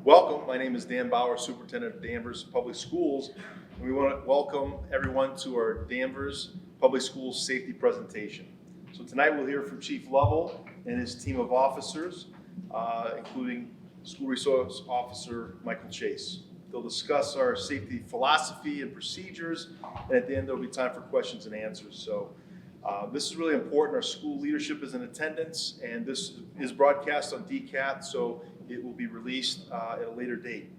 Welcome, my name is Dan Bauer, Superintendent of Danvers Public Schools, and we want to welcome everyone to our Danvers Public Schools safety presentation. So tonight we'll hear from Chief Lovell and his team of officers, including School Resource Officer Michael Chase. They'll discuss our safety philosophy and procedures, and at the end there'll be time for questions and answers. So this is really important. Our school leadership is in attendance, and this is broadcast on DCAT, so it will be released at a later date.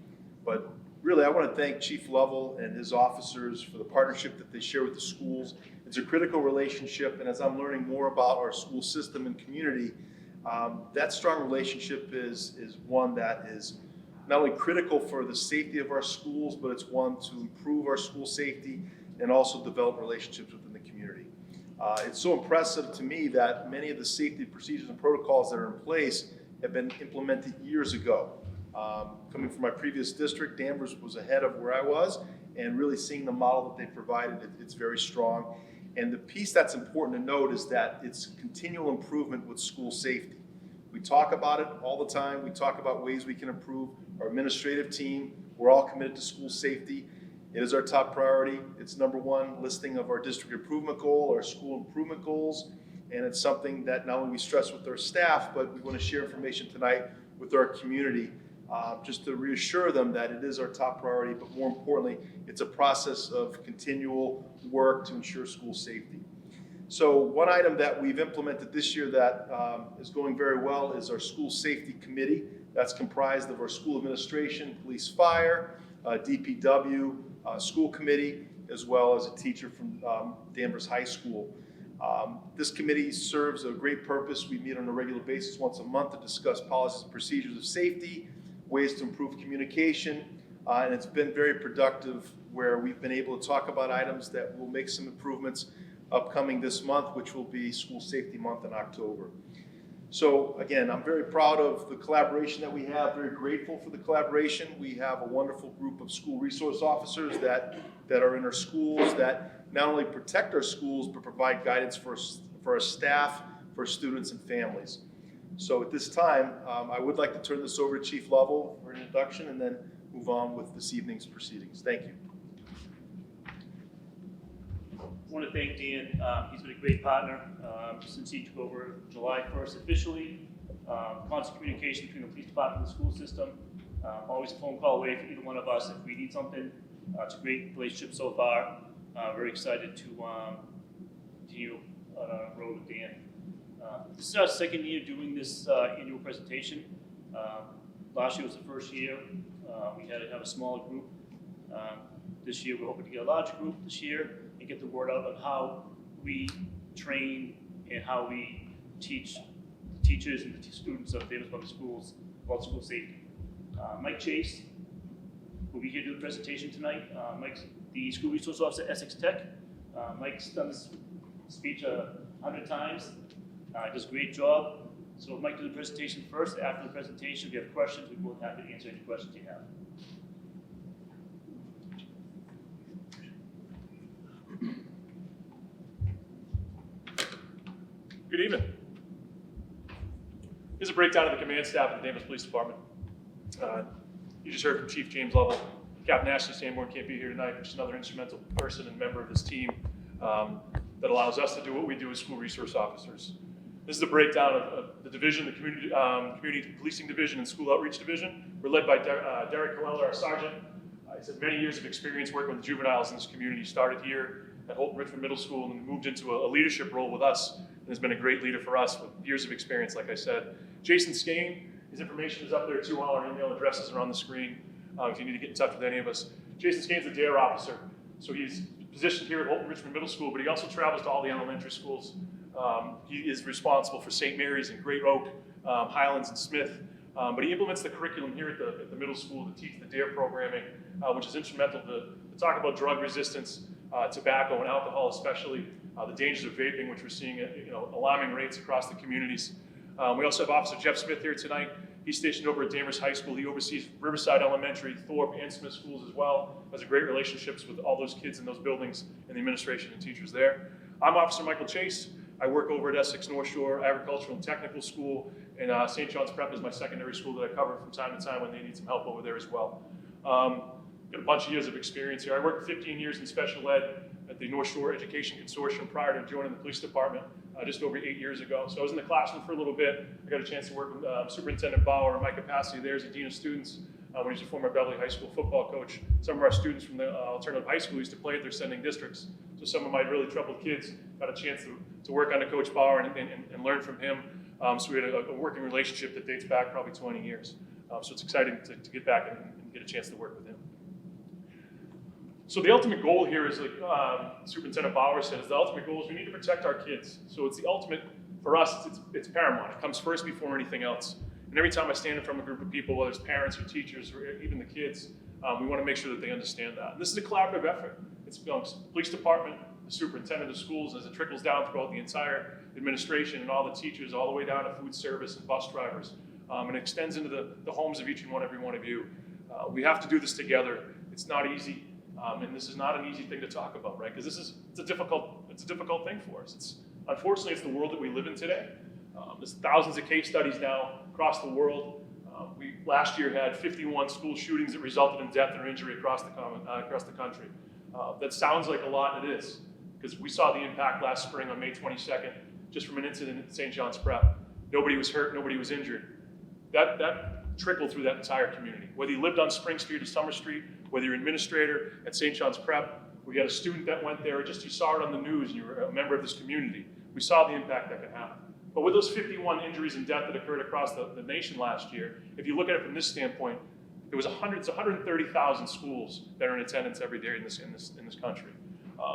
But really, I want to thank Chief Lovell and his officers for the partnership that they share with the schools. It's a critical relationship, and as I'm learning more about our school system and community, that strong relationship is one that is not only critical for the safety of our schools, but it's one to improve our school safety and also develop relationships within the community. It's so impressive to me that many of the safety procedures and protocols that are in place have been implemented years ago. Coming from my previous district, Danvers was ahead of where I was, and really seeing the model that they provided, it's very strong. And the piece that's important to note is that it's continual improvement with school safety. We talk about it all the time. We talk about ways we can improve. Our administrative team, we're all committed to school safety. It is our top priority. It's #1 listing of our district improvement goal, our school improvement goals. And it's something that not only we stress with our staff, but we want to share information tonight with our community, just to reassure them that it is our top priority, but more importantly, it's a process of continual work to ensure school safety. So one item that we've implemented this year that is going very well is our school safety committee. That's comprised of our school administration, police, fire, DPW, school committee, as well as a teacher from Danvers High School. This committee serves a great purpose. We meet on a regular basis once a month to discuss policies and procedures of safety, ways to improve communication, and it's been very productive where we've been able to talk about items that will make some improvements upcoming this month, which will be School Safety Month in October. So again, I'm very proud of the collaboration that we have, very grateful for the collaboration. We have a wonderful group of school resource officers that are in our schools that not only protect our schools, but provide guidance for our staff, for students and families. So at this time, I would like to turn this over to Chief Lovell for an introduction and then move on with this evening's proceedings. Thank you. I want to thank Dan. He's been a great partner since he took over July 1st officially. Constant communication between the police department and the school system. Always a phone call away for either one of us if we need something. It's a great relationship so far. Very excited to continue on our road with Dan. This is our second year doing this annual presentation. Last year was the first year. We had to have a smaller group. This year we're hoping to get a larger group this year and get the word out on how we train and how we teach the teachers and the students of Danvers Public Schools about school safety. Mike Chase will be here to do the presentation tonight. Mike's the School Resource Officer at Essex Tech. Mike's done this speech 100 times. Does a great job. So Mike do the presentation first. After the presentation, if you have questions, we're both happy to answer any questions you have. Good evening. Here's a breakdown of the command staff of the Danvers Police Department. You just heard from Chief James Lovell. Captain Ashley Sanborn can't be here tonight, but she's another instrumental person and member of this team that allows us to do what we do as school resource officers. This is a breakdown of the division, the community policing division and school outreach division. We're led by Derek Coella, our sergeant. He's had many years of experience working with juveniles in this community. Started here at Holt Richmond Middle School and then moved into a leadership role with us and has been a great leader for us with years of experience, like I said. Jason Skane, his information is up there too. All our email addresses are on the screen if you need to get in touch with any of us. Jason Skane's a DARE officer, so he's positioned here at Holt Richmond Middle School, but he also travels to all the elementary schools. He is responsible for St. Mary's and Great Oak, Highlands and Smith, but he implements the curriculum here at the middle school to teach the DARE programming, which is instrumental to talk about drug resistance, tobacco and alcohol especially, the dangers of vaping, which we're seeing at alarming rates across the communities. We also have Officer Jeff Smith here tonight. He's stationed over at Danvers High School. He oversees Riverside Elementary, Thorpe, and Smith schools as well. Has a great relationships with all those kids in those buildings and the administration and teachers there. I'm Officer Michael Chase. I work over at Essex North Shore Agricultural and Technical School, and St. John's Prep is my secondary school that I cover from time to time when they need some help over there as well. Got a bunch of years of experience here. I worked 15 years in special ed at the North Shore Education Consortium prior to joining the police department just over 8 years ago. So I was in the classroom for a little bit. I got a chance to work with Superintendent Bauer in my capacity there as a dean of students when he's a former Beverly High School football coach. Some of our students from the alternative high school used to play at their sending districts. So some of my really troubled kids got a chance to work under Coach Bauer and learn from him. So we had a working relationship that dates back probably 20 years. So it's exciting to get back and get a chance to work with him. So the ultimate goal here is, like Superintendent Bauer says, the ultimate goal is we need to protect our kids. So it's the ultimate, for us, it's paramount. It comes first before anything else. And every time I stand in front of a group of people, whether it's parents or teachers or even the kids, we want to make sure that they understand that. And this is a collaborative effort. It's the police department, the superintendent of schools, as it trickles down throughout the entire administration and all the teachers, all the way down to food service and bus drivers. And it extends into the homes of each and every one of you. We have to do this together. It's not easy. And this is not an easy thing to talk about, right? Because it's a difficult thing for us. Unfortunately, it's the world that we live in today. There's thousands of case studies now across the world. We last year had 51 school shootings that resulted in death or injury across the country. That sounds like a lot, and it is, because we saw the impact last spring on May 22nd, just from an incident at St. John's Prep. Nobody was hurt, nobody was injured. That trickled through that entire community. Whether you lived on Spring Street or Summer Street, whether you're an administrator at St. John's Prep, we had a student that went there, or just you saw it on the news and you were a member of this community, we saw the impact that could have. But with those 51 injuries and death that occurred across the nation last year, if you look at it from this standpoint, there was 130,000 schools that are in attendance every day in this country.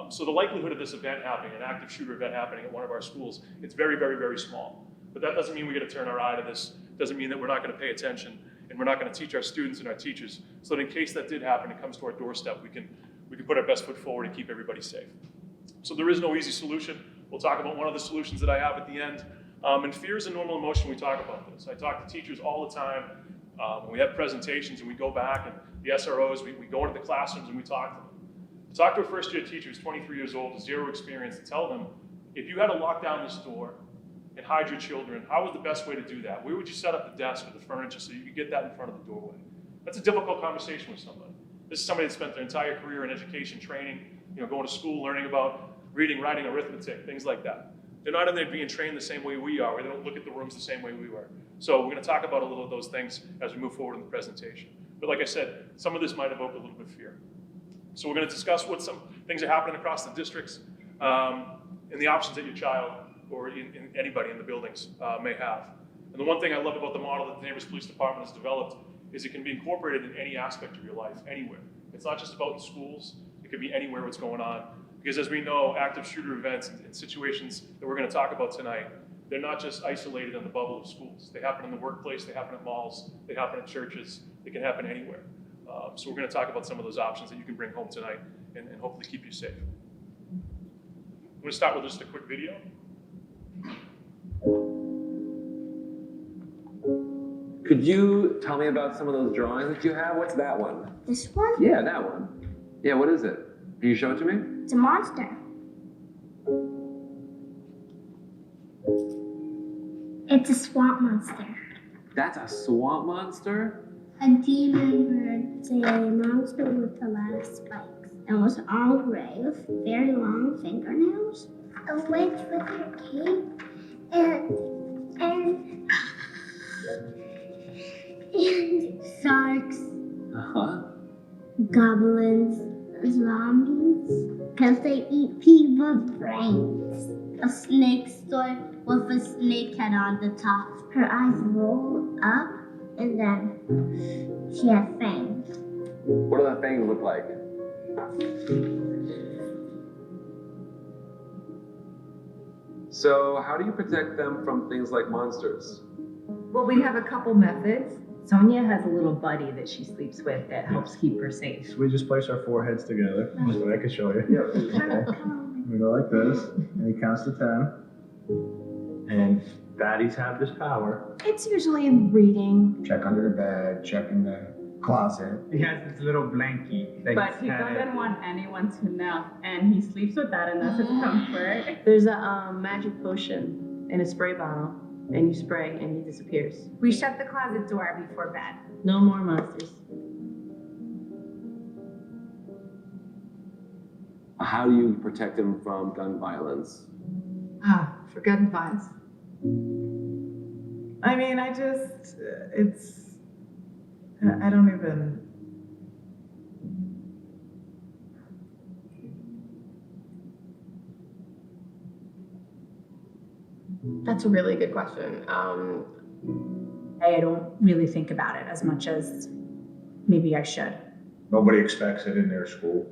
So the likelihood of this event happening, an active shooter event happening at one of our schools, it's very, very, very small. But that doesn't mean we got to turn our eye to this. Doesn't mean that we're not going to pay attention and we're not going to teach our students and our teachers, so that in case that did happen, it comes to our doorstep, we can put our best foot forward and keep everybody safe. So there is no easy solution. We'll talk about one of the solutions that I have at the end. And fear is a normal emotion. We talk about this. I talk to teachers all the time. When we have presentations and we go back, and the SROs, we go into the classrooms and we talk to them. I talk to a first-year teacher who's 23 years old, with zero experience, to tell them, if you had to lock down this door and hide your children, how was the best way to do that? Where would you set up the desk or the furniture so you could get that in front of the doorway? That's a difficult conversation with somebody. This is somebody that spent their entire career in education, training, going to school, learning about reading, writing, arithmetic, things like that. They're not in there being trained the same way we are, or they don't look at the rooms the same way we were. So we're going to talk about a little of those things as we move forward in the presentation. But like I said, some of this might evoke a little bit of fear. So we're going to discuss what some things are happening across the districts and the options that your child or in anybody in the buildings may have. And the one thing I love about the model that the Danvers Police Department has developed is it can be incorporated in any aspect of your life, anywhere. It's not just about in schools. It could be anywhere what's going on. Because as we know, active shooter events and situations that we're going to talk about tonight, they're not just isolated in the bubble of schools. They happen in the workplace, they happen at malls, they happen at churches, they can happen anywhere. So we're going to talk about some of those options that you can bring home tonight and hopefully keep you safe. I'm going to start with just a quick video. Could you tell me about some of those drawings that you have? What's that one? This one? Yeah, that one. Yeah, what is it? Can you show it to me? It's a monster. It's a swamp monster. That's a swamp monster? A demon bird's a monster with a lot of spikes and was all gray with very long fingernails. A witch with her cape and sharks, goblins, zombies, because they eat people's brains. A snake story with a snake head on the top. Her eyes roll up, and then she has fangs. What do the fangs look like? So how do you protect them from things like monsters? Well, we have a couple methods. Sonia has a little buddy that she sleeps with that helps keep her safe. So we just place our foreheads together, so I can show you. Okay. We go like this, and he counts to 10. And baddies have this power. It's usually in reading. Check under the bed, check in the closet. He has this little blankie. Like But he doesn't want anyone to know, and he sleeps with that, and that's his comfort. There's a magic potion in a spray bottle, and you spray, and he disappears. We shut the closet door before bed. No more monsters. How do you protect him from gun violence? For gun violence. I mean, I don't even. That's a really good question. I don't really think about it as much as maybe I should. Nobody expects it in their school.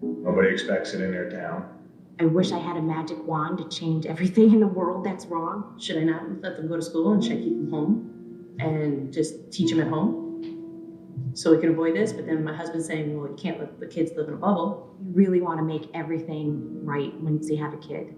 Nobody expects it in their town. I wish I had a magic wand to change everything in the world that's wrong. Should I not let them go to school and should I keep them home and just teach them at home so we can avoid this? But then my husband's saying, well, you can't let the kids live in a bubble. You really want to make everything right once you have a kid.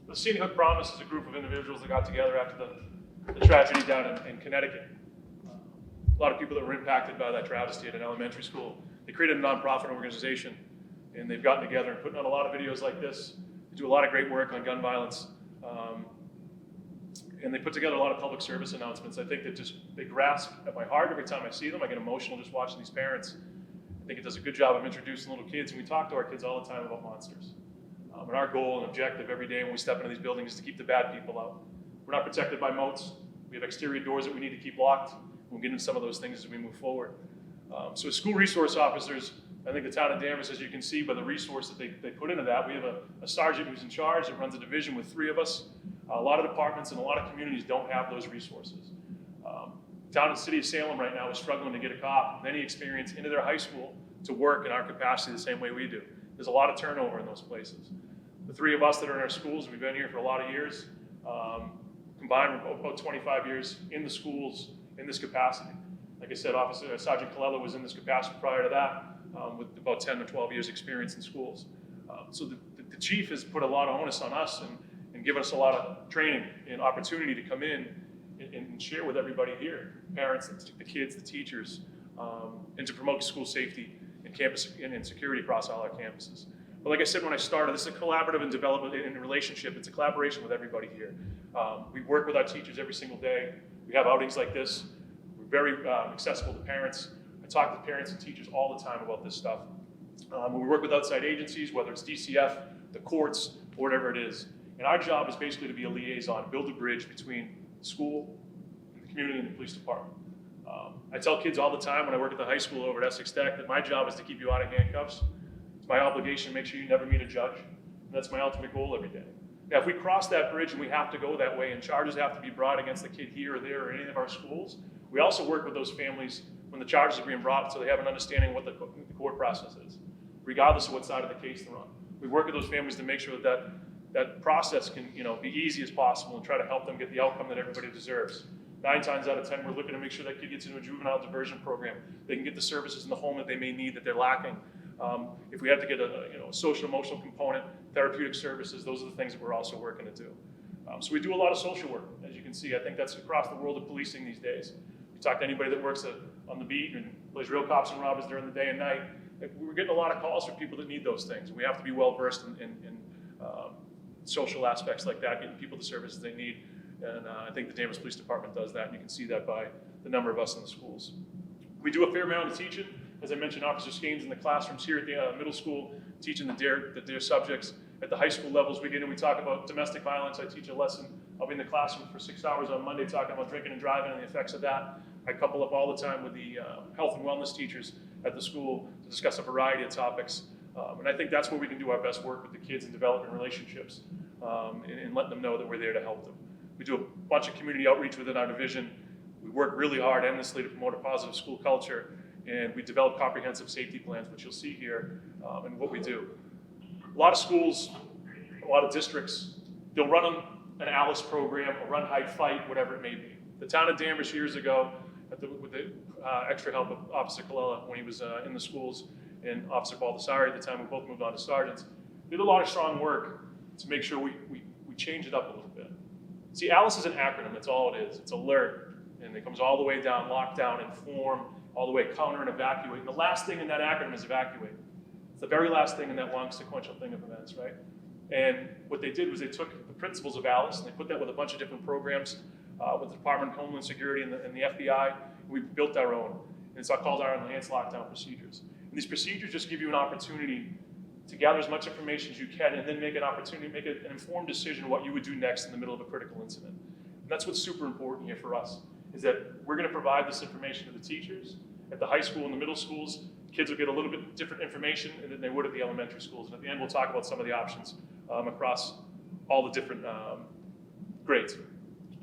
The Scenic Hook Promise is a group of individuals that got together after the tragedy down in Connecticut. A lot of people that were impacted by that travesty at an elementary school. They created a nonprofit organization, and they've gotten together and putting out a lot of videos like this. They do a lot of great work on gun violence, and they put together a lot of public service announcements. I think that they grasp at my heart every time I see them. I get emotional just watching these parents. I think it does a good job of introducing little kids, and we talk to our kids all the time about monsters. And our goal and objective every day when we step into these buildings is to keep the bad people out. We're not protected by moats. We have exterior doors that we need to keep locked. We'll get into some of those things as we move forward. So as school resource officers, I think the town of Danvers, as you can see by the resource that they put into that, we have a sergeant who's in charge that runs a division with 3 of us. A lot of departments and a lot of communities don't have those resources. Town and city of Salem right now is struggling to get a cop with any experience into their high school to work in our capacity the same way we do. There's a lot of turnover in those places. The 3 of us that are in our schools, we've been here for a lot of years, combined with about 25 years in the schools in this capacity. Like I said, Sergeant Colella was in this capacity prior to that, with about 10 or 12 years experience in schools. So the chief has put a lot of onus on us and given us a lot of training and opportunity to come in and share with everybody here, parents, the kids, the teachers, and to promote school safety and campus and security across all our campuses. But like I said when I started, this is a collaborative and development and relationship. It's a collaboration with everybody here. We work with our teachers every single day. We have outings like this. We're very accessible to parents. I talk to parents and teachers all the time about this stuff. We work with outside agencies, whether it's DCF, the courts, or whatever it is. And our job is basically to be a liaison, build a bridge between the school, and the community, and the police department. I tell kids all the time when I work at the high school over at Essex Tech that my job is to keep you out of handcuffs. It's my obligation to make sure you never meet a judge. And that's my ultimate goal every day. Now, if we cross that bridge and we have to go that way and charges have to be brought against the kid here or there or any of our schools, we also work with those families when the charges are being brought so they have an understanding of what the court process is, regardless of what side of the case they're on. We work with those families to make sure that process can be easy as possible and try to help them get the outcome that everybody deserves. 9 times out of 10, we're looking to make sure that kid gets into a juvenile diversion program. They can get the services in the home that they may need that they're lacking. If we have to get a social emotional component, therapeutic services, those are the things that we're also working to do. So we do a lot of social work, as you can see. I think that's across the world of policing these days. You talk to anybody that works on the beat and plays real cops and robbers during the day and night, we're getting a lot of calls from people that need those things. We have to be well versed in social aspects like that, getting people the services they need. And I think the Danvers Police Department does that, and you can see that by the number of us in the schools. We do a fair amount of teaching. As I mentioned, Officer Skanes in the classrooms here at the middle school, teaching the DARE subjects. At the high school levels, we get in, we talk about domestic violence. I teach a lesson. I'll be in the classroom for 6 hours on Monday talking about drinking and driving and the effects of that. I couple up all the time with the health and wellness teachers at the school to discuss a variety of topics. And I think that's where we can do our best work with the kids and developing relationships and letting them know that we're there to help them. We do a bunch of community outreach within our division. We work really hard endlessly to promote a positive school culture. and we develop comprehensive safety plans, which you'll see here in what we do. A lot of schools, a lot of districts, they'll run an ALICE program or run Hide Fight, whatever it may be. The town of Danvers years ago, with the extra help of Officer Colella when he was in the schools, and Officer Baldessari at the time, we both moved on to sergeants, did a lot of strong work to make sure we change it up a little bit. See, ALICE is an acronym, that's all it is. It's alert, and it comes all the way down, lockdown, inform, all the way counter and evacuate. And the last thing in that acronym is evacuate. It's the very last thing in that long sequential thing of events, right? And what they did was they took the principles of ALICE and they put that with a bunch of different programs with the Department of Homeland Security and the FBI. And we built our own. And it's called our enhanced lockdown procedures. And these procedures just give you an opportunity to gather as much information as you can and then make an opportunity, make an informed decision what you would do next in the middle of a critical incident. And that's what's super important here for us, is that we're going to provide this information to the teachers. At the high school and the middle schools, kids will get a little bit different information than they would at the elementary schools. And at the end, we'll talk about some of the options across all the different grades.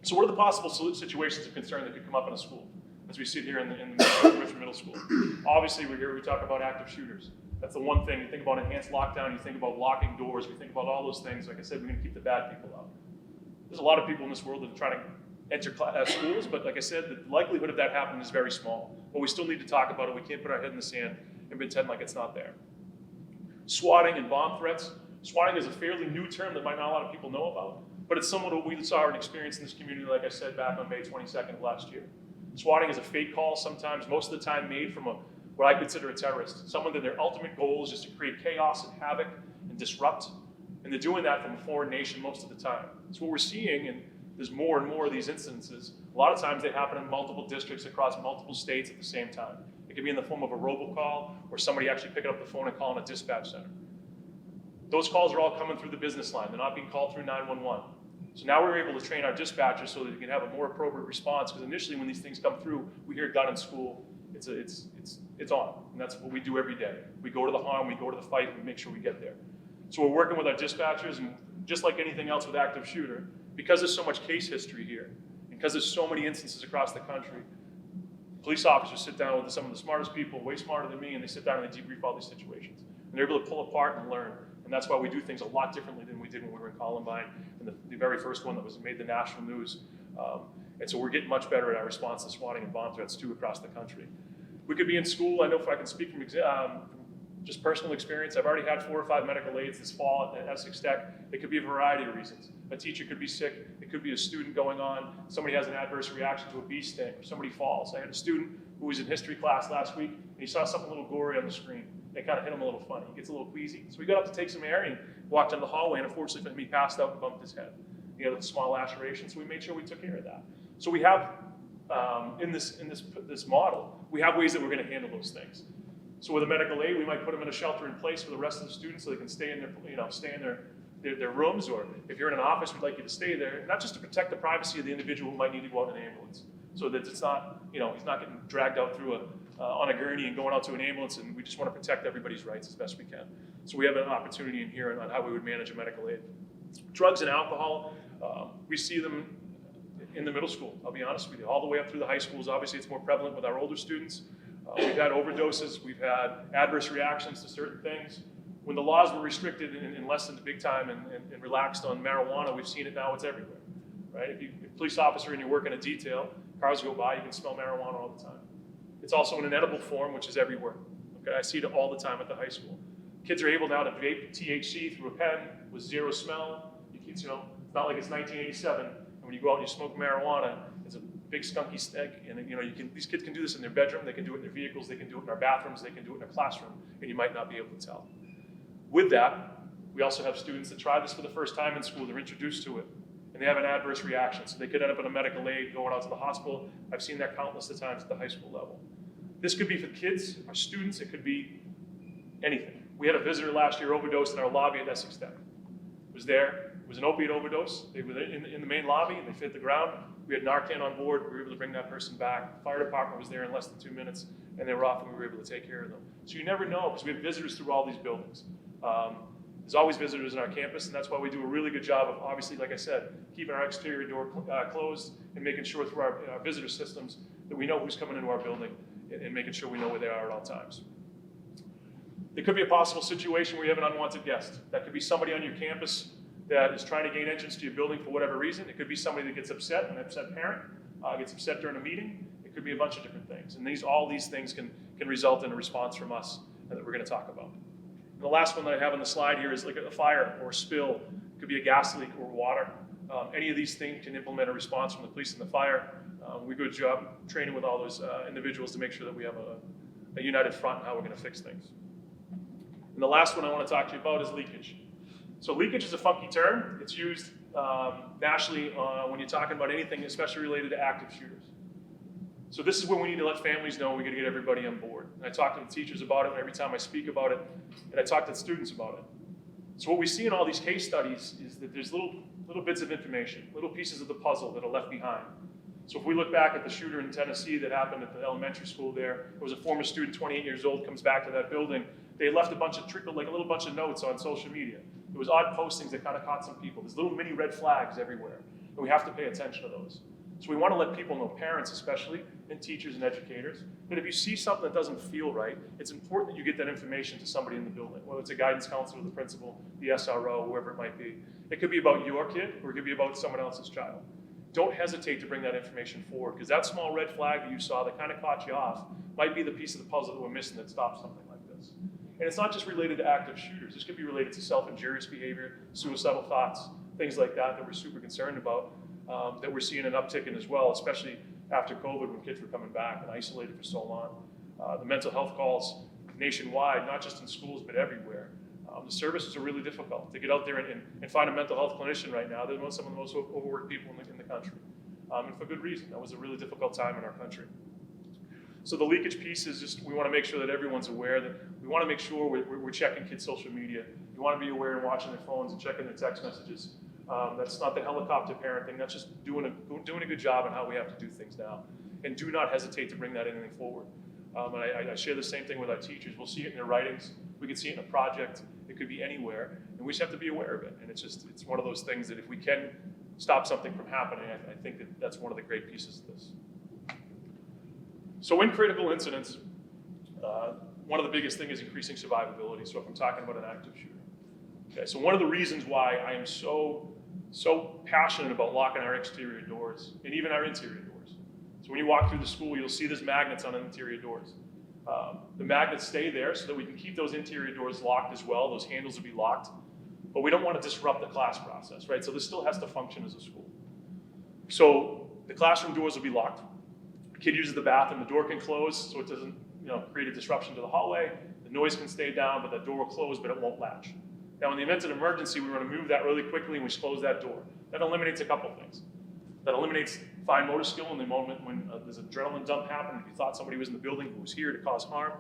So what are the possible situations of concern that could come up in a school as we sit here in the Richmond Middle School? Obviously, we talk about active shooters. That's the one thing. You think about enhanced lockdown, you think about locking doors, we think about all those things. Like I said, we're going to keep the bad people out. There's a lot of people in this world that are trying to enter schools, but like I said, the likelihood of that happening is very small. But we still need to talk about it. We can't put our head in the sand and pretend like it's not there. Swatting and bomb threats. Swatting is a fairly new term that might not a lot of people know about, but it's somewhat what we saw and experienced in this community, like I said, back on May 22nd of last year. Swatting is a fake call, sometimes, most of the time made from what I consider a terrorist, someone that their ultimate goal is just to create chaos and havoc and disrupt, and they're doing that from a foreign nation most of the time. So what we're seeing, and there's more and more of these instances, a lot of times they happen in multiple districts across multiple states at the same time. It could be in the form of a robocall or somebody actually picking up the phone and calling a dispatch center. Those calls are all coming through the business line. They're not being called through 911. So now we're able to train our dispatchers so that they can have a more appropriate response, because initially when these things come through, we hear gun in school, it's on, and that's what we do every day. We go to the harm, we go to the fight, and we make sure we get there. So we're working with our dispatchers, and just like anything else with active shooter, because there's so much case history here, and because there's so many instances across the country, police officers sit down with some of the smartest people, way smarter than me, and they sit down and they debrief all these situations. And they're able to pull apart and learn. And that's why we do things a lot differently than we did when we were in Columbine, and the very first one that was made the national news. And so we're getting much better at our response to swatting and bomb threats too across the country. We could be in school. I know if I can speak from just personal experience, I've already had 4 or 5 medical aids this fall at Essex Tech. It could be a variety of reasons. A teacher could be sick. It could be a student going on. Somebody has an adverse reaction to a bee sting, or somebody falls. I had a student who was in history class last week, and he saw something a little gory on the screen. It kind of hit him a little funny. He gets a little queasy. So we got up to take some air, and he walked into the hallway, and unfortunately for him, he passed out and bumped his head. He had a small laceration, so we made sure we took care of that. So we have, in this model, we have ways that we're going to handle those things. So with a medical aid, we might put them in a shelter in place for the rest of the students so they can stay in their rooms, or if you're in an office, we'd like you to stay there, not just to protect the privacy of the individual who might need to go out in an ambulance, so that it's not, he's not getting dragged out through on a gurney and going out to an ambulance, and we just want to protect everybody's rights as best we can. So we have an opportunity in here on how we would manage a medical aid. Drugs and alcohol, we see them in the middle school, I'll be honest with you, all the way up through the high schools. Obviously, it's more prevalent with our older students. We've had overdoses, we've had adverse reactions to certain things. When the laws were restricted and lessened big time and relaxed on marijuana, we've seen it now, it's everywhere, right? If you're a police officer and you work in a detail, cars go by, you can smell marijuana all the time. It's also in an edible form, which is everywhere. Okay, I see it all the time at the high school. Kids are able now to vape THC through a pen with zero smell. It's not like it's 1987, and when you go out and you smoke marijuana, it's a big skunky stick, and these kids can do this in their bedroom, they can do it in their vehicles, they can do it in our bathrooms, they can do it in their classroom, and you might not be able to tell. With that, we also have students that try this for the first time in school, they're introduced to it, and they have an adverse reaction, so they could end up in a medical aid, going out to the hospital. I've seen that countless of times at the high school level. This could be for kids, our students, it could be anything. We had a visitor last year overdosed in our lobby at Essex Tech. It was there. It was an opiate overdose. They were in the main lobby, and they hit the ground. We had Narcan on board. We were able to bring that person back. The fire department was there in less than 2 minutes, and they were off, and we were able to take care of them. So you never know, because we have visitors through all these buildings. There's always visitors in our campus, and that's why we do a really good job of, obviously, like I said, keeping our exterior door closed and making sure through our visitor systems that we know who's coming into our building and making sure we know where they are at all times. There could be a possible situation where you have an unwanted guest. That could be somebody on your campus that is trying to gain entrance to your building for whatever reason. It could be somebody that gets upset, an upset parent, gets upset during a meeting. It could be a bunch of different things. And all these things can result in a response from us that we're going to talk about. And the last one that I have on the slide here is like a fire or a spill. It could be a gas leak or water. Any of these things can implement a response from the police and the fire. We do a good job training with all those individuals to make sure that we have a united front in how we're going to fix things. And the last one I want to talk to you about is leakage. So leakage is a funky term. It's used nationally when you're talking about anything, especially related to active shooters. So this is when we need to let families know we got to get everybody on board. And I talk to the teachers about it every time I speak about it, and I talk to the students about it. So what we see in all these case studies is that there's little bits of information, little pieces of the puzzle that are left behind. So if we look back at the shooter in Tennessee that happened at the elementary school there, it was a former student, 28 years old, comes back to that building. They left a little bunch of notes on social media. There was odd postings that kind of caught some people. There's little mini red flags everywhere, and we have to pay attention to those. So we want to let people know, parents especially, and teachers and educators, that if you see something that doesn't feel right, it's important that you get that information to somebody in the building, whether it's a guidance counselor, the principal, the SRO, whoever it might be. It could be about your kid, or it could be about someone else's child. Don't hesitate to bring that information forward, because that small red flag that you saw that kind of caught you off might be the piece of the puzzle that we're missing that stops something like this. And it's not just related to active shooters. This could be related to self-injurious behavior, suicidal thoughts, things like that we're super concerned about, that we're seeing an uptick in as well, especially after COVID when kids were coming back and isolated for so long. The mental health calls nationwide, not just in schools, but everywhere. The services are really difficult. To get out there and find a mental health clinician right now, they're some of the most overworked people in the country. And for good reason. That was a really difficult time in our country. So the leakage piece is just, we want to make sure that everyone's aware that we want to make sure we're checking kids' social media. You want to be aware and watching their phones and checking their text messages. That's not the helicopter parenting. That's just doing a good job on how we have to do things now. And do not hesitate to bring that anything forward. And I share the same thing with our teachers. We'll see it in their writings. We can see it in a project. It could be anywhere. And we just have to be aware of it. And it's one of those things that if we can stop something from happening, I think that's one of the great pieces of this. So in critical incidents, one of the biggest things is increasing survivability. So if I'm talking about an active shooter. Okay, so one of the reasons why I am so passionate about locking our exterior doors and even our interior doors. So when you walk through the school, you'll see there's magnets on the interior doors. The magnets stay there so that we can keep those interior doors locked as well. Those handles will be locked. But we don't want to disrupt the class process, right? So this still has to function as a school. So the classroom doors will be locked. The kid uses the bathroom, the door can close so it doesn't create a disruption to the hallway. The noise can stay down, but the door will close, but it won't latch. Now, in the event of an emergency, we want to move that really quickly and we close that door. That eliminates a couple things. That eliminates fine motor skill in the moment when there's an adrenaline dump happening. If you thought somebody was in the building who was here to cause harm,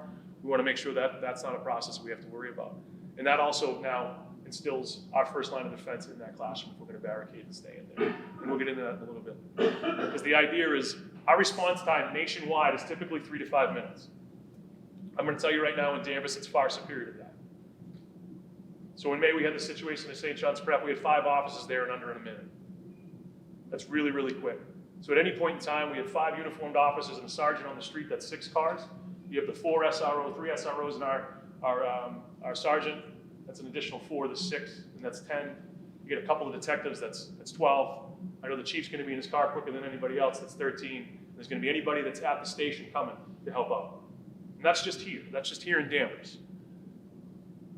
we want to make sure that that's not a process we have to worry about. And that also now instills our first line of defense in that classroom if we're going to barricade and stay in there. And we'll get into that in a little bit. Because the idea is our response time nationwide is typically 3 to 5 minutes. I'm going to tell you right now in Danvers, it's far superior to that. So in May, we had the situation at St. John's Prep. We had 5 officers there in under a minute. That's really, really quick. So at any point in time, we had 5 uniformed officers and a sergeant on the street. That's 6 cars. You have the 4 SRO, 3 SROs, and our sergeant. That's an additional 4. That's 6, and that's 10. You get a couple of detectives. That's 12. I know the chief's going to be in his car quicker than anybody else. That's 13. There's going to be anybody that's at the station coming to help out. And that's just here. That's just here in Danvers.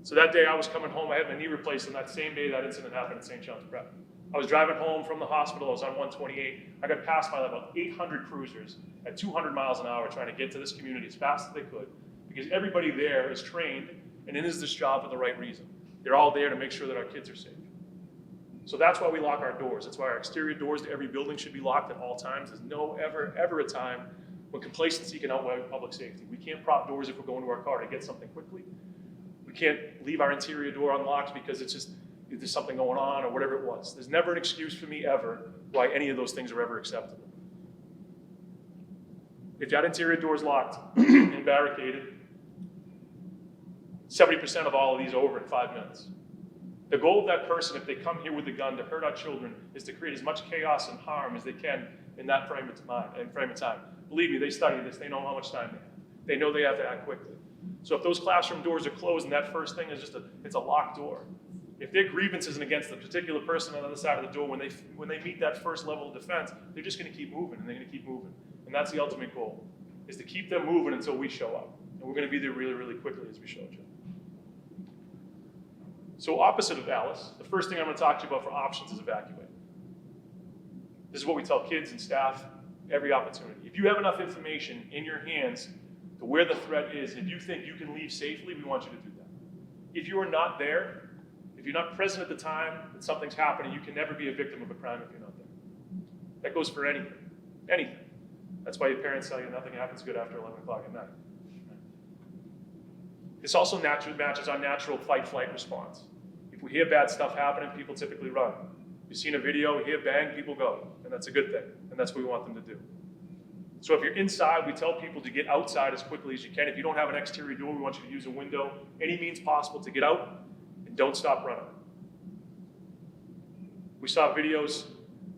So that day I was coming home, I had my knee replaced, and that same day that incident happened at St. John's Prep. I was driving home from the hospital, I was on 128. I got passed by about 800 cruisers at 200 miles an hour trying to get to this community as fast as they could, because everybody there is trained and it is this job for the right reason. They're all there to make sure that our kids are safe. So that's why we lock our doors. That's why our exterior doors to every building should be locked at all times. There's no ever a time when complacency can outweigh public safety. We can't prop doors if we're going to our car to get something quickly. We can't leave our interior door unlocked because there's something going on or whatever it was. There's never an excuse for me ever why any of those things are ever acceptable. If that interior door is locked and barricaded, 70% of all of these are over in 5 minutes. The goal of that person, if they come here with a gun to hurt our children, is to create as much chaos and harm as they can in that frame of time. Believe me, they study this. They know how much time they have. They know they have to act quickly. So if those classroom doors are closed and that first thing is just it's a locked door, if their grievance isn't against the particular person on the other side of the door, when they meet that first level of defense, they're just going to keep moving and they're going to keep moving. And that's the ultimate goal, is to keep them moving until we show up. And we're going to be there really, really quickly, as we showed you. So opposite of Alice, the first thing I'm going to talk to you about for options is evacuate. This is what we tell kids and staff every opportunity. If you have enough information in your hands to where the threat is, if you think you can leave safely, we want you to do that. If you are not there, if you're not present at the time that something's happening, you can never be a victim of a crime if you're not there. That goes for anything, anything. That's why your parents tell you nothing happens good after 11 o'clock at night. This also matches our natural fight-flight response. If we hear bad stuff happening, people typically run. You've seen a video, you hear bang, people go. And that's a good thing. And that's what we want them to do. So if you're inside, we tell people to get outside as quickly as you can. If you don't have an exterior door, we want you to use a window, any means possible to get out, and don't stop running. We saw videos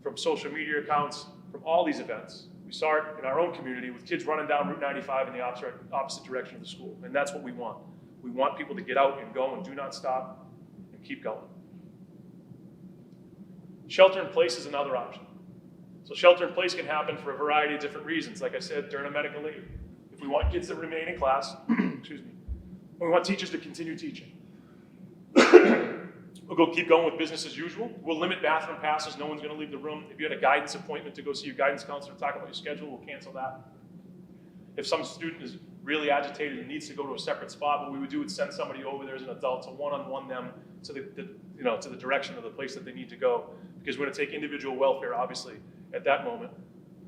from social media accounts from all these events. We saw it in our own community with kids running down Route 95 in the opposite direction of the school. And that's what we want. We want people to get out and go and do not stop and keep going. Shelter in place is another option. So shelter in place can happen for a variety of different reasons. Like I said, during a medical leave. If we want kids to remain in class, excuse me, we want teachers to continue teaching. We'll keep going with business as usual. We'll limit bathroom passes. No one's going to leave the room. If you had a guidance appointment to go see your guidance counselor to talk about your schedule, we'll cancel that. If some student is really agitated and needs to go to a separate spot, what we would do is send somebody over there as an adult to one-on-one them to the direction of the place that they need to go, because we're going to take individual welfare, obviously, at that moment.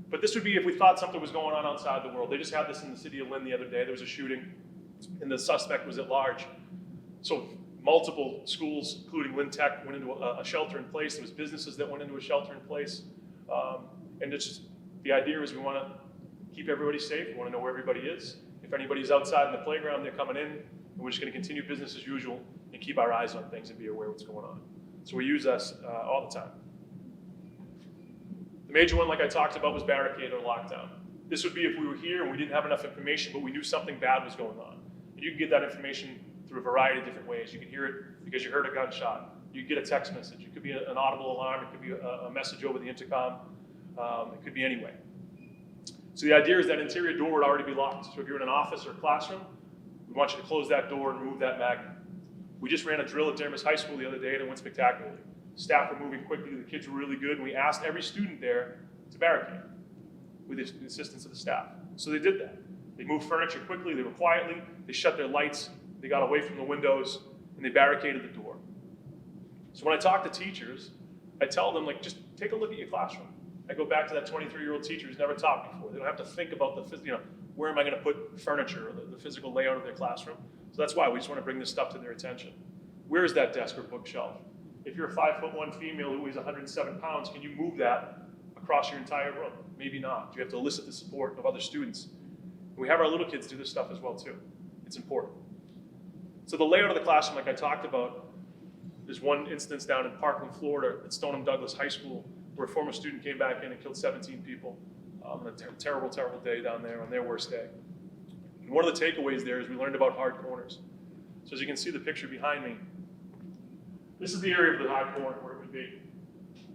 But this would be if we thought something was going on outside the world. They just had this in the city of Lynn the other day. There was a shooting, and the suspect was at large. So multiple schools, including Lynn Tech, went into a shelter in place. There was businesses that went into a shelter in place. And it's just, the idea is we want to keep everybody safe. We want to know where everybody is. If anybody's outside in the playground, they're coming in, and we're just going to continue business as usual and keep our eyes on things and be aware of what's going on. So we use this all the time. The major one, like I talked about, was barricade or lockdown. This would be if we were here and we didn't have enough information, but we knew something bad was going on. And you can get that information through a variety of different ways. You can hear it because you heard a gunshot. You get a text message. It could be an audible alarm. It could be a message over the intercom. It could be any way. So the idea is that interior door would already be locked. So if you're in an office or a classroom, we want you to close that door and remove that magnet. We just ran a drill at Danvers High School the other day and it went spectacularly. Staff were moving quickly, the kids were really good, and we asked every student there to barricade with the assistance of the staff. So they did that. They moved furniture quickly, they were quietly, they shut their lights, they got away from the windows, and they barricaded the door. So when I talk to teachers, I tell them, like, just take a look at your classroom. I go back to that 23-year-old teacher who's never taught before. They don't have to think about where am I going to put furniture or the physical layout of their classroom. So that's why we just want to bring this stuff to their attention. Where is that desk or bookshelf? If you're a 5'1" female who weighs 107 pounds, can you move that across your entire room? Maybe not. You have to elicit the support of other students. And we have our little kids do this stuff as well too. It's important. So the layout of the classroom, like I talked about, there's one instance down in Parkland, Florida, at Stoneham Douglas High School, where a former student came back in and killed 17 people on a terrible, terrible day down there, on their worst day. And one of the takeaways there is we learned about hard corners. So as you can see the picture behind me, this is the area of the hard corner where it would be.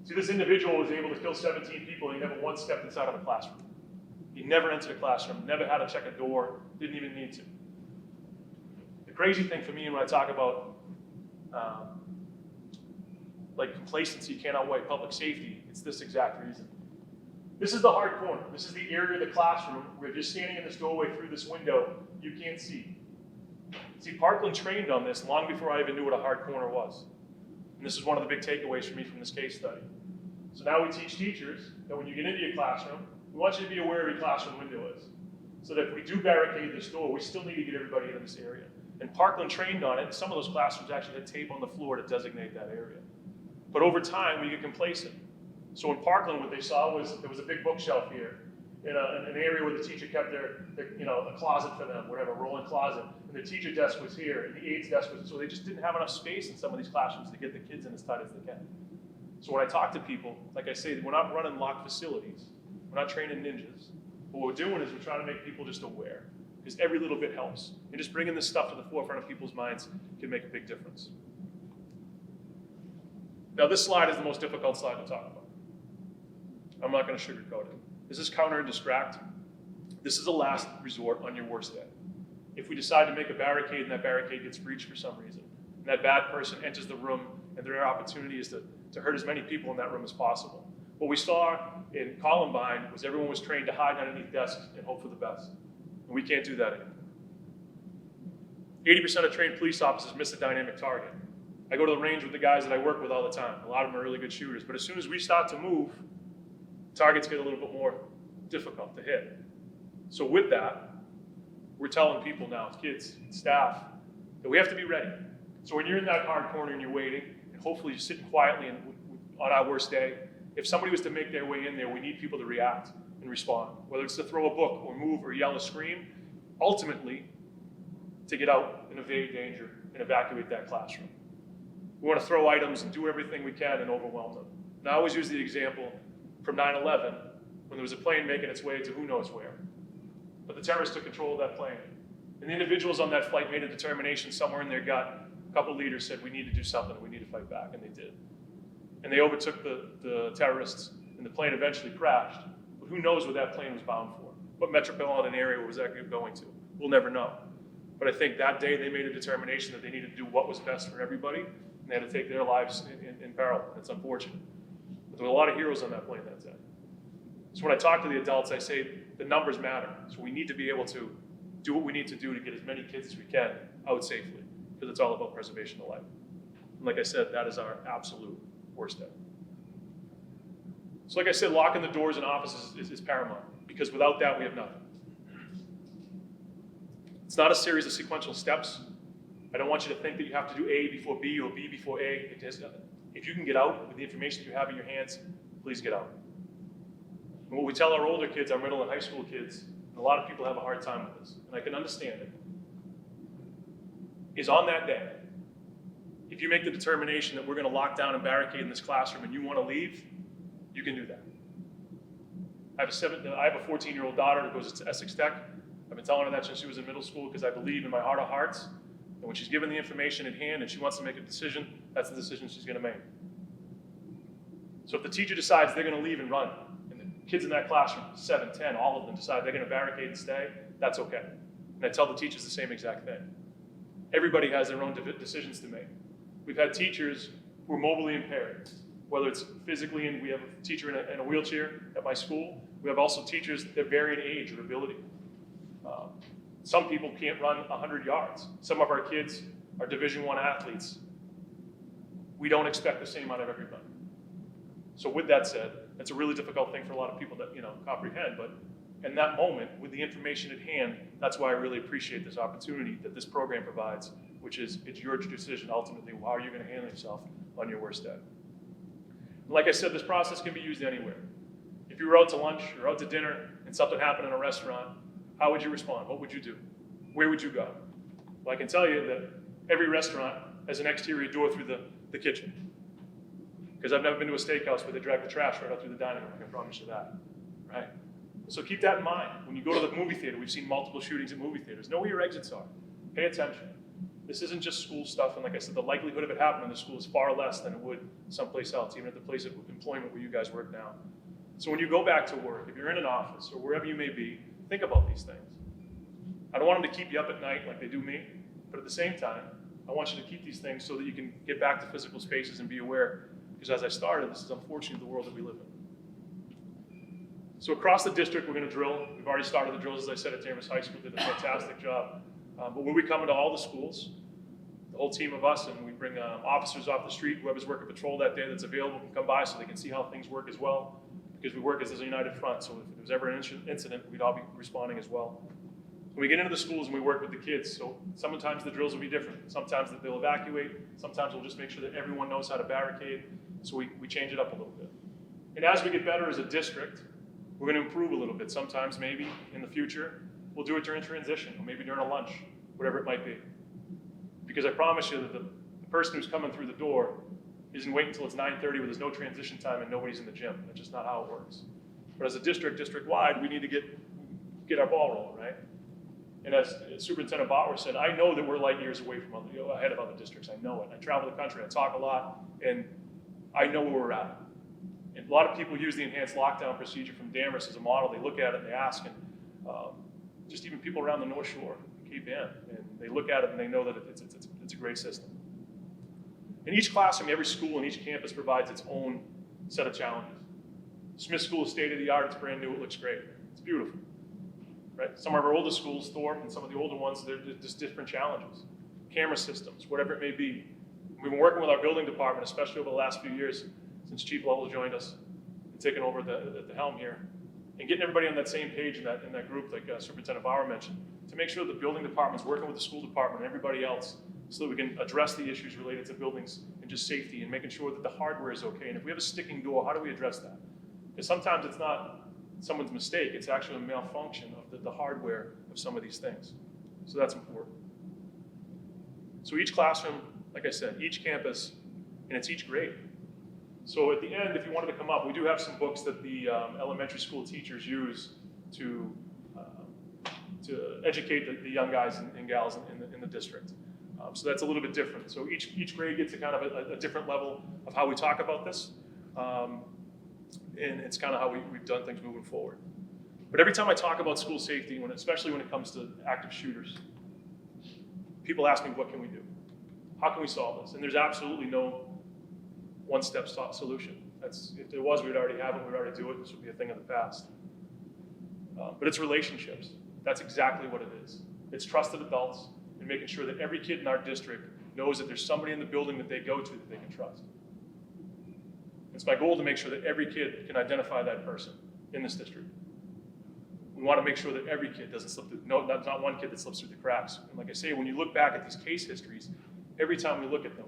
See, this individual was able to kill 17 people and he never once stepped inside of a classroom. He never entered a classroom, never had to check a door, didn't even need to. The crazy thing for me when I talk about like complacency can't outweigh public safety, it's this exact reason. This is the hard corner. This is the area of the classroom where if you're standing in this doorway through this window, you can't see. See, Parkland trained on this long before I even knew what a hard corner was. And this is one of the big takeaways for me from this case study. So now we teach teachers that when you get into your classroom, we want you to be aware of your classroom window is. So that if we do barricade this door, we still need to get everybody into this area. And Parkland trained on it. Some of those classrooms actually had tape on the floor to designate that area. But over time, we get complacent. So in Parkland, what they saw was there was a big bookshelf here in an area where the teacher kept their a closet for them, whatever, rolling closet. And the teacher desk was here, and the aides desk was, so they just didn't have enough space in some of these classrooms to get the kids in as tight as they can. So when I talk to people, like I say, we're not running locked facilities. We're not training ninjas. What we're doing is we're trying to make people just aware. because every little bit helps. And just bringing this stuff to the forefront of people's minds can make a big difference. Now this slide is the most difficult slide to talk about. I'm not going to sugarcoat it. This is counter and distract. This is a last resort on your worst day. If we decide to make a barricade and that barricade gets breached for some reason, and that bad person enters the room and their opportunity is to hurt as many people in that room as possible. What we saw in Columbine was everyone was trained to hide underneath desks and hope for the best. And we can't do that anymore. 80% of trained police officers miss a dynamic target. I go to the range with the guys that I work with all the time. A lot of them are really good shooters. But as soon as we start to move, targets get a little bit more difficult to hit. So with that, we're telling people now, kids, staff, that we have to be ready. So when you're in that hard corner and you're waiting, and hopefully you're sitting quietly and on our worst day, if somebody was to make their way in there, we need people to react and respond. Whether it's to throw a book or move or yell or scream, ultimately, to get out and evade danger and evacuate that classroom. We want to throw items and do everything we can and overwhelm them. And I always use the example from 9/11, when there was a plane making its way to who knows where. But the terrorists took control of that plane. And the individuals on that flight made a determination somewhere in their gut. A couple leaders said, we need to do something, we need to fight back, and they did. And they overtook the terrorists, and the plane eventually crashed. But who knows what that plane was bound for? What metropolitan area was that going to? We'll never know. But I think that day they made a determination that they needed to do what was best for everybody, and they had to take their lives in peril. It's unfortunate. But there were a lot of heroes on that plane that day. So when I talk to the adults, I say the numbers matter. So we need to be able to do what we need to do to get as many kids as we can out safely, because it's all about preservation of life. And like I said, that is our absolute worst day. So like I said, locking the doors in offices is paramount, because without that, we have nothing. It's not a series of sequential steps. I don't want you to think that you have to do A before B or B before A. If you can get out with the information you have in your hands, please get out. And what we tell our older kids, our middle and high school kids, and a lot of people have a hard time with this, and I can understand it, is on that day, if you make the determination that we're going to lock down and barricade in this classroom and you want to leave, you can do that. I have a 14-year-old daughter who goes to Essex Tech. I've been telling her that since she was in middle school, because I believe in my heart of hearts that when she's given the information in hand and she wants to make a decision, that's the decision she's going to make. So if the teacher decides they're going to leave and run, and the kids in that classroom, 7, 10, all of them decide they're going to barricade and stay, that's okay. And I tell the teachers the same exact thing. Everybody has their own decisions to make. We've had teachers who are mobilely impaired, whether it's physically, and we have a teacher in a wheelchair at my school. We have also teachers that vary in age or ability. Some people can't run 100 yards. Some of our kids are Division I athletes. We don't expect the same out of everybody. So with that said, it's a really difficult thing for a lot of people to comprehend, but in that moment, with the information at hand, that's why I really appreciate this opportunity that this program provides, which is it's your decision ultimately how you're going to handle yourself on your worst day. And like I said, this process can be used anywhere. If you were out to lunch or out to dinner and something happened in a restaurant, how would you respond? What would you do? Where would you go? Well, I can tell you that every restaurant has an exterior door through the kitchen. Because I've never been to a steakhouse where they drag the trash right out through the dining room, I can promise you that, right? So keep that in mind. When you go to the movie theater, we've seen multiple shootings at movie theaters. Know where your exits are. Pay attention. This isn't just school stuff, and like I said, the likelihood of it happening in the school is far less than it would someplace else, even at the place of employment where you guys work now. So when you go back to work, if you're in an office or wherever you may be, think about these things. I don't want them to keep you up at night like they do me, but at the same time, I want you to keep these things so that you can get back to physical spaces and be aware. Because as I started, this is unfortunately the world that we live in. So across the district, we're going to drill. We've already started the drills, as I said, at Danvers High School, did a fantastic job. But we'll be coming to all the schools, the whole team of us, and we bring officers off the street. Whoever's working patrol that day that's available can come by so they can see how things work as well. Because we work as a united front, so if there was ever an incident, we'd all be responding as well. When we get into the schools and we work with the kids, so sometimes the drills will be different. Sometimes they'll evacuate. Sometimes we'll just make sure that everyone knows how to barricade. So we change it up a little bit. And as we get better as a district, we're going to improve a little bit. Sometimes maybe in the future, we'll do it during transition, or maybe during a lunch, whatever it might be. Because I promise you that the person who's coming through the door isn't waiting until it's 9:30 where there's no transition time and nobody's in the gym. That's just not how it works. But as a district-wide, we need to get our ball rolling, right? And as Superintendent Bauer said, I know that we're light years away from ahead of other districts. I know it. I travel the country, I talk a lot, and I know where we're at. And a lot of people use the enhanced lockdown procedure from Danvers as a model. They look at it and they ask, and just even people around the North Shore, Cape Ann, and they look at it and they know that it's a great system. In each classroom, every school and each campus provides its own set of challenges. Smith School is state-of-the-art, it's brand new, it looks great. It's beautiful, right? Some of our oldest schools, Thorpe, and some of the older ones, they're just different challenges. Camera systems, whatever it may be. We've been working with our building department, especially over the last few years, since Chief Lovell joined us and taken over the helm here, and getting everybody on that same page in that group, like Superintendent Bauer mentioned, to make sure the building department's working with the school department and everybody else so that we can address the issues related to buildings and just safety and making sure that the hardware is okay. And if we have a sticking door, how do we address that? Because sometimes it's not someone's mistake, it's actually a malfunction of the hardware of some of these things. So that's important. So each classroom, like I said, each campus, and it's each grade. So at the end, if you wanted to come up, we do have some books that the elementary school teachers use to educate the young guys and gals in the district. So that's a little bit different. So each grade gets a kind of a different level of how we talk about this. And it's kind of how we've done things moving forward. But every time I talk about school safety, especially when it comes to active shooters, people ask me, what can we do? How can we solve this? And there's absolutely no one-step solution. If there was, we'd already have it, we'd already do it, this would be a thing of the past. But it's relationships. That's exactly what it is. It's trusted adults and making sure that every kid in our district knows that there's somebody in the building that they go to that they can trust. It's my goal to make sure that every kid can identify that person in this district. We want to make sure that every kid doesn't slip through, not one kid that slips through the cracks. And like I say, when you look back at these case histories, every time we look at them,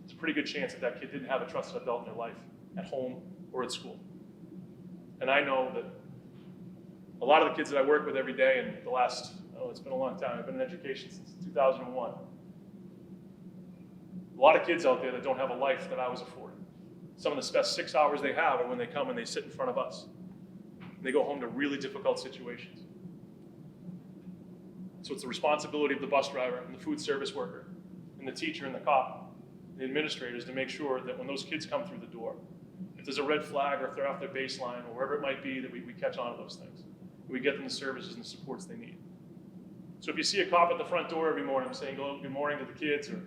it's a pretty good chance that that kid didn't have a trusted adult in their life, at home or at school. And I know that a lot of the kids that I work with every day in the last, it's been a long time, I've been in education since 2001. A lot of kids out there that don't have a life that I was afforded. Some of the best 6 hours they have are when they come and they sit in front of us. And they go home to really difficult situations. So it's the responsibility of the bus driver and the food service worker and the teacher and the cop, the administrators, to make sure that when those kids come through the door, if there's a red flag or if they're off their baseline or wherever it might be, that we catch on to those things. We get them the services and the supports they need. So if you see a cop at the front door every morning saying good morning to the kids, or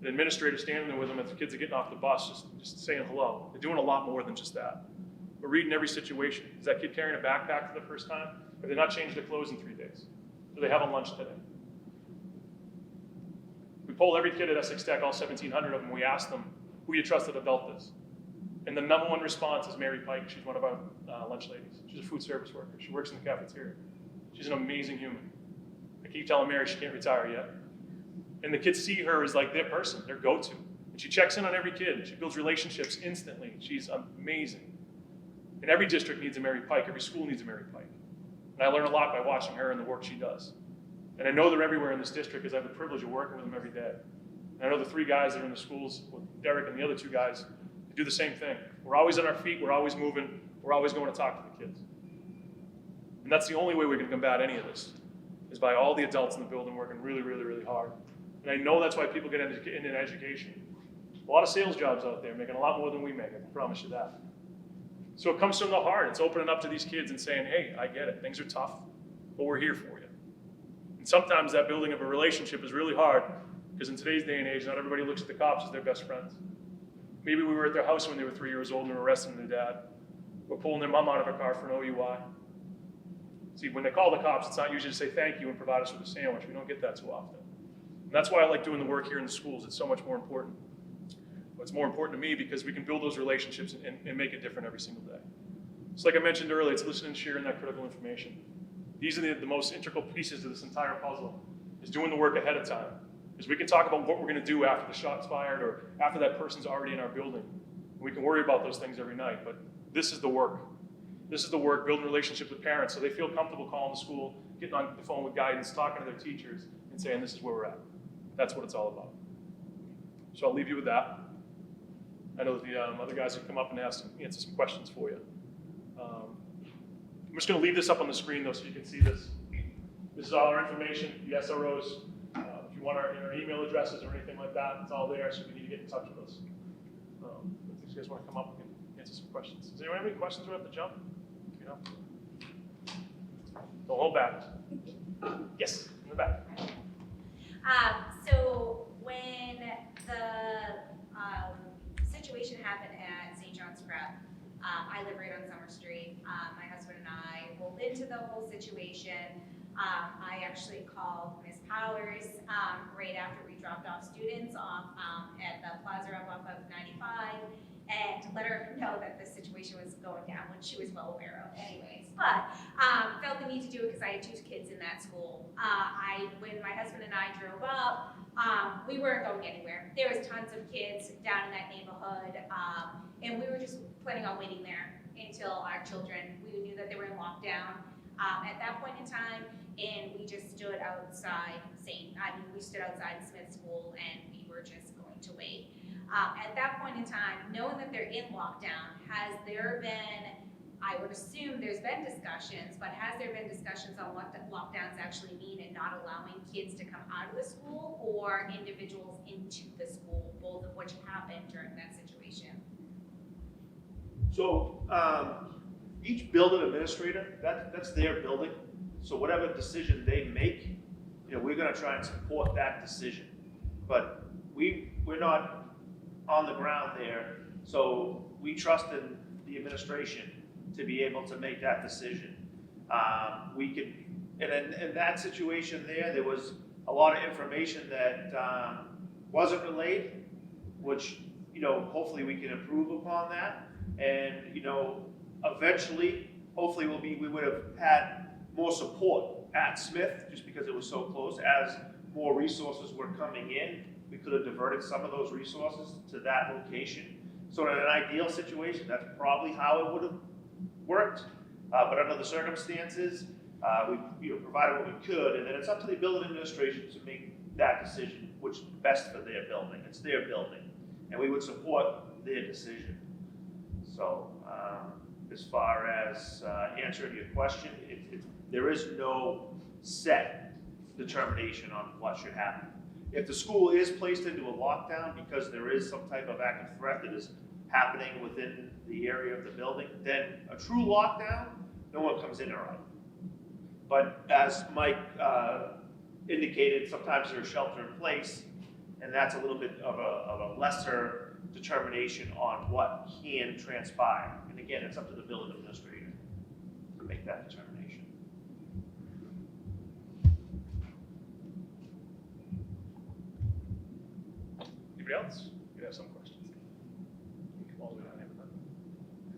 an administrator standing there with them as the kids are getting off the bus, just saying hello. They're doing a lot more than just that. We're reading every situation. Is that kid carrying a backpack for the first time? Have they not changed their clothes in 3 days? Do they have a lunch today? We poll every kid at Essex Tech, all 1,700 of them, we ask them, who your trusted adult is. And the number one response is Mary Pike. She's one of our lunch ladies. She's a food service worker. She works in the cafeteria. She's an amazing human. I keep telling Mary she can't retire yet. And the kids see her as like their person, their go-to. And she checks in on every kid. She builds relationships instantly. She's amazing. And every district needs a Mary Pike. Every school needs a Mary Pike. And I learn a lot by watching her and the work she does. And I know they're everywhere in this district because I have the privilege of working with them every day. And I know the 3 guys that are in the schools, with Derek and the other 2 guys, they do the same thing. We're always on our feet. We're always moving. We're always going to talk to the kids. And that's the only way we can combat any of this, is by all the adults in the building working really, really, really hard. And I know that's why people get into education. A lot of sales jobs out there, making a lot more than we make, I can promise you that. So it comes from the heart. It's opening up to these kids and saying, hey, I get it. Things are tough, but we're here for you. And sometimes that building of a relationship is really hard because in today's day and age, not everybody looks at the cops as their best friends. Maybe we were at their house when they were 3 years old and we were arresting their dad. We're pulling their mom out of her car for an OUI. See, when they call the cops, it's not usually to say thank you and provide us with a sandwich. We don't get that too often. And that's why I like doing the work here in the schools. It's so much more important. It's more important to me because we can build those relationships and make it different every single day. So like I mentioned earlier, it's listening and sharing that critical information. These are the most integral pieces of this entire puzzle, is doing the work ahead of time. Because we can talk about what we're going to do after the shot's fired or after that person's already in our building. We can worry about those things every night, but this is the work. This is the work, building relationships with parents so they feel comfortable calling the school, getting on the phone with guidance, talking to their teachers, and saying this is where we're at. That's what it's all about. So I'll leave you with that. I know that the other guys have come up and answer some questions for you. just gonna leave this up on the screen though, so you can see this. This is all our information, the SROs. If you want our email addresses or anything like that, it's all there, so if you need to get in touch with us. If you guys wanna come up, we can answer some questions. Does anyone have any questions right off the jump? You know? Don't hold back. Yes, in the back. So when the situation happened at St. John's Prep, I live right on Summer Street. My husband and I rolled into the whole situation. I actually called Ms. Powers right after we dropped off students off at the plaza up off of 95 and to let her know that this situation was going down, which she was well aware of anyways. But felt the need to do it because I had 2 kids in that school. When my husband and I drove up, we weren't going anywhere. There was tons of kids down in that neighborhood, and we were just planning on waiting there until our children, we knew that they were in lockdown at that point in time, and we just stood outside we stood outside Smith School, and we were just going to wait. At that point in time, knowing that they're in lockdown, has there been, I would assume there's been discussions, but has there been discussions on what the lockdowns actually mean and not allowing kids to come out of the school or individuals into the school, both of which happened during that situation? So each building administrator, that's their building. So whatever decision they make, we're going to try and support that decision. But we're not on the ground there, so we trust in the administration to be able to make that decision. We could, and in that situation there was a lot of information that wasn't relayed, which hopefully we can improve upon that. And eventually, hopefully we would have had more support at Smith just because it was so close. As more resources were coming in, we could have diverted some of those resources to that location. So in an ideal situation, that's probably how it would have worked. But under the circumstances, we provided what we could, and then it's up to the building administration to make that decision, which is best for their building. It's their building, and we would support their decision. So as far as answering your question, there is no set determination on what should happen. If the school is placed into a lockdown because there is some type of active threat that is happening within the area of the building, then a true lockdown, no one comes in or out. But as Mike indicated, sometimes there's shelter in place, and that's a little bit of a lesser determination on what can transpire. And again, it's up to the building administrator to make that determination. Anybody else? You have some questions? All the way down here.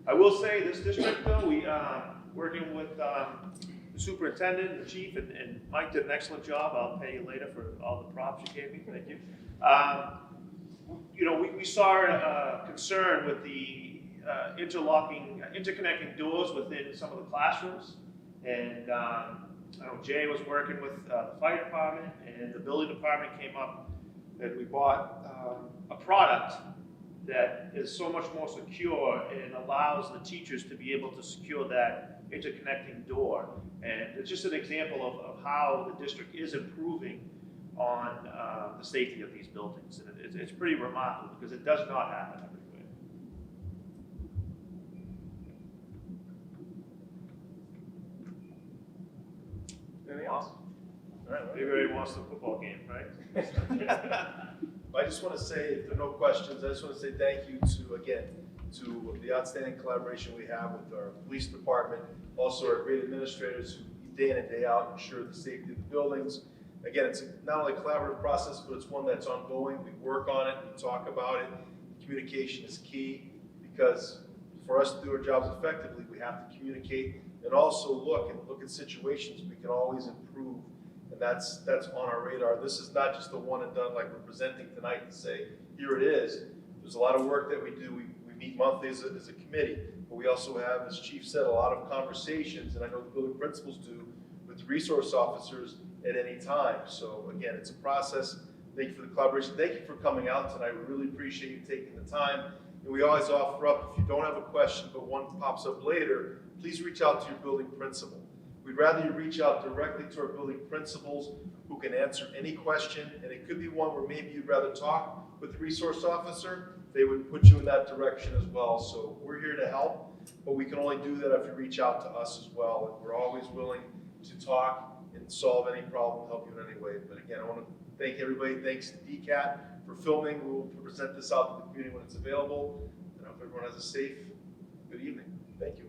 I will say this district though, we working with the superintendent, the chief, and Mike did an excellent job. I'll pay you later for all the props you gave me. Thank you. We saw a concern with the interconnecting doors within some of the classrooms, and I know Jay was working with the fire department, and the building department came up that we bought a product that is so much more secure and allows the teachers to be able to secure that interconnecting door. And it's just an example of how the district is improving on the safety of these buildings. And it's pretty remarkable because it does not happen everywhere. Anything else? All right. Everybody wants the football game, right? I just want to say, if there are no questions, I just want to say thank you to the outstanding collaboration we have with our police department, also our great administrators who day in and day out ensure the safety of the buildings. Again, it's not only a collaborative process, but it's one that's ongoing. We work on it, we talk about it. Communication is key because for us to do our jobs effectively, we have to communicate and also look at situations we can always improve. And that's on our radar. This is not just a one and done like we're presenting tonight to say, here it is. There's a lot of work that we do. We meet monthly as a committee, but we also have, as Chief said, a lot of conversations, and I know the building principals do, with resource officers at any time. So again, it's a process. Thank you for the collaboration. Thank you for coming out tonight. We really appreciate you taking the time. And we always offer up, if you don't have a question, but one pops up later, please reach out to your building principal. We'd rather you reach out directly to our building principals who can answer any question, and it could be one where maybe you'd rather talk with the resource officer. They would put you in that direction as well. So we're here to help, but we can only do that if you reach out to us as well. And we're always willing to talk and solve any problem, help you in any way. But again, I want to thank everybody. Thanks to DCAT for filming. We will present this out to the community when it's available. And I hope everyone has a safe, good evening. Thank you.